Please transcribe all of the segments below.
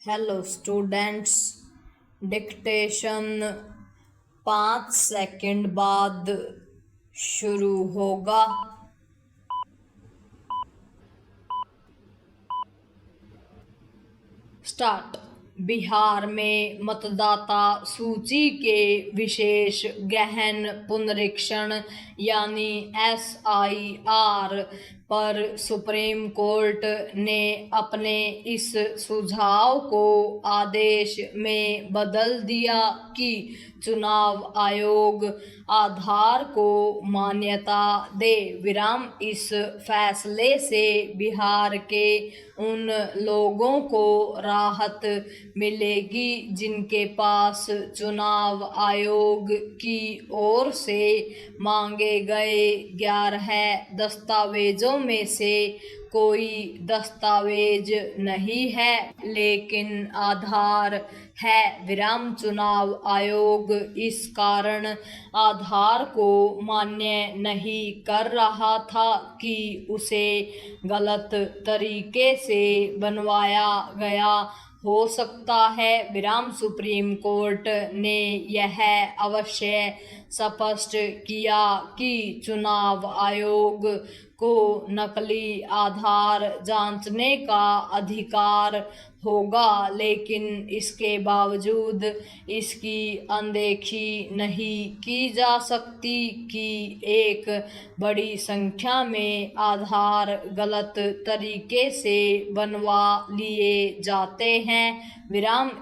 Hello students, dictation 5 second बाद शुरू होगा। स्टार्ट। बिहार में मतदाता सूची के विशेष गहन पुनरीक्षण यानी SIR पर सुप्रीम कोर्ट ने अपने इस सुझाव को आदेश में बदल दिया कि चुनाव आयोग आधार को मान्यता दे। इस फैसले से बिहार के उन लोगों को राहत मिलेगी जिनके पास चुनाव आयोग की ओर से मांगे गए 11 दस्तावेजों में से कोई दस्तावेज नहीं है लेकिन आधार है। चुनाव आयोग इस कारण आधार को मान्य नहीं कर रहा था कि उसे गलत तरीके से बनवाया गया हो सकता है। सुप्रीम कोर्ट ने यह अवश्य स्पष्ट किया कि चुनाव आयोग को नकली आधार जांचने का अधिकार होगा, लेकिन इसके बावजूद इसकी अनदेखी नहीं की जा सकती कि एक बड़ी संख्या में आधार गलत तरीके से बनवा लिए जाते हैं।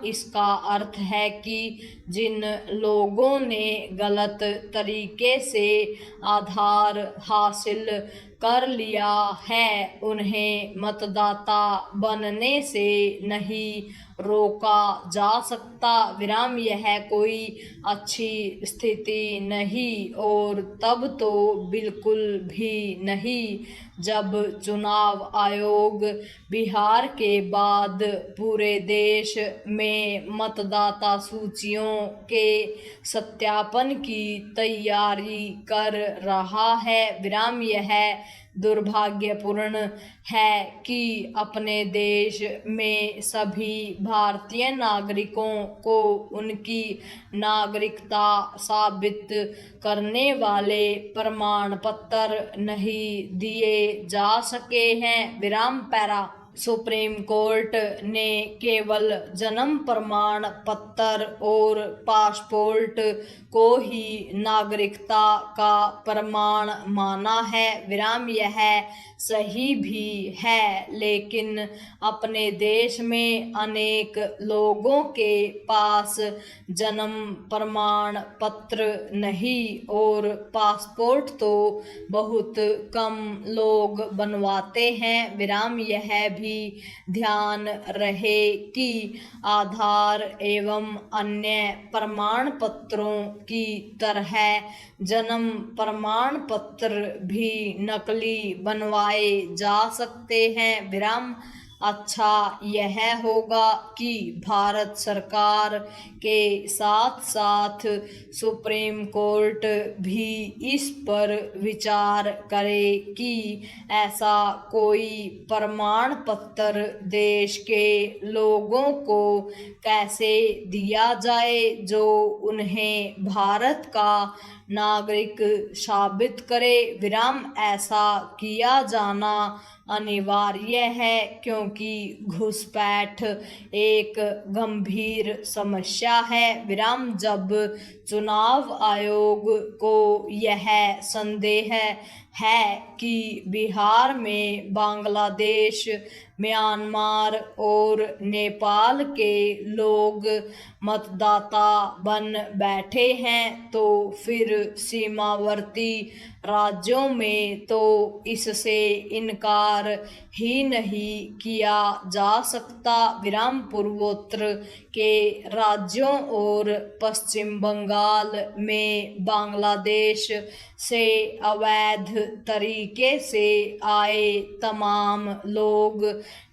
इसका अर्थ है कि जिन लोगों ने गलत तरीके से आधार हासिल कर लिया है उन्हें मतदाता बनने से नहीं रोका जा सकता। यह कोई अच्छी स्थिति नहीं और तब तो बिल्कुल भी नहीं जब चुनाव आयोग बिहार के बाद पूरे देश में मतदाता सूचियों के सत्यापन की तैयारी कर रहा है। यह दुर्भाग्यपूर्ण है कि अपने देश में सभी भारतीय नागरिकों को उनकी नागरिकता साबित करने वाले प्रमाण पत्र नहीं दिए जा सके हैं। सुप्रीम कोर्ट ने केवल जन्म प्रमाण पत्र और पासपोर्ट को ही नागरिकता का प्रमाण माना है। यह सही भी है, लेकिन अपने देश में अनेक लोगों के पास जन्म प्रमाण पत्र नहीं और पासपोर्ट तो बहुत कम लोग बनवाते हैं। यह भी ध्यान रहे कि आधार एवं अन्य प्रमाण पत्रों की तरह जन्म प्रमाण पत्र भी नकली बनवाए जा सकते हैं। अच्छा यह होगा कि भारत सरकार के साथ साथ सुप्रीम कोर्ट भी इस पर विचार करे कि ऐसा कोई प्रमाण पत्र देश के लोगों को कैसे दिया जाए जो उन्हें भारत का नागरिक साबित करे। ऐसा किया जाना अनिवार्य है क्योंकि घुसपैठ एक गंभीर समस्या है। जब चुनाव आयोग को यह संदेह है कि बिहार में बांग्लादेश, म्यांमार और नेपाल के लोग मतदाता बन बैठे हैं तो फिर सीमावर्ती राज्यों में तो इससे इनकार ही नहीं किया जा सकता। पूर्वोत्तर के राज्यों और पश्चिम बंगाल में बांग्लादेश से अवैध तरीके से आए तमाम लोग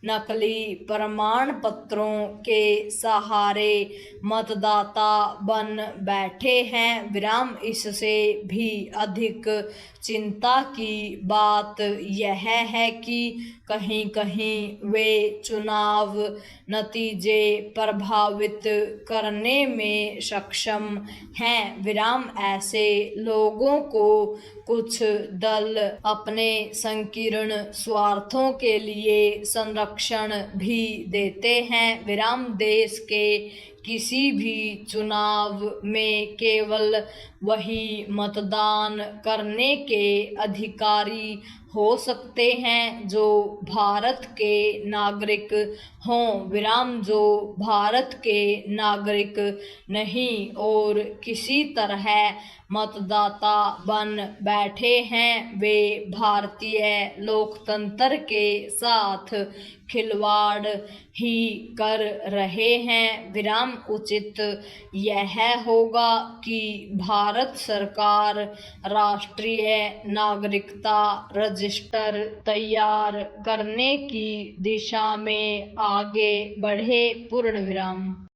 नकली प्रमाण पत्रों के सहारे मतदाता बन बैठे हैं। विराम इससे भी अधिक चिंता की बात यह है कि कहीं कहीं वे चुनाव नतीजे प्रभावित करने में सक्षम हैं। विराम ऐसे लोगों को कुछ दल अपने संकीर्ण स्वार्थों के लिए संरक्षण भी देते हैं। विराम देश के किसी भी चुनाव में केवल वही मतदान करने के अधिकारी हो सकते हैं जो भारत के नागरिक हों। विराम जो भारत के नागरिक नहीं और किसी तरह मतदाता बन बैठे हैं वे भारतीय लोकतंत्र के साथ खिलवाड़ ही कर रहे हैं। विराम उचित यह होगा कि भारत सरकार राष्ट्रीय नागरिकता रजिस्टर तैयार करने की दिशा में आगे बढ़े। पूर्ण विराम।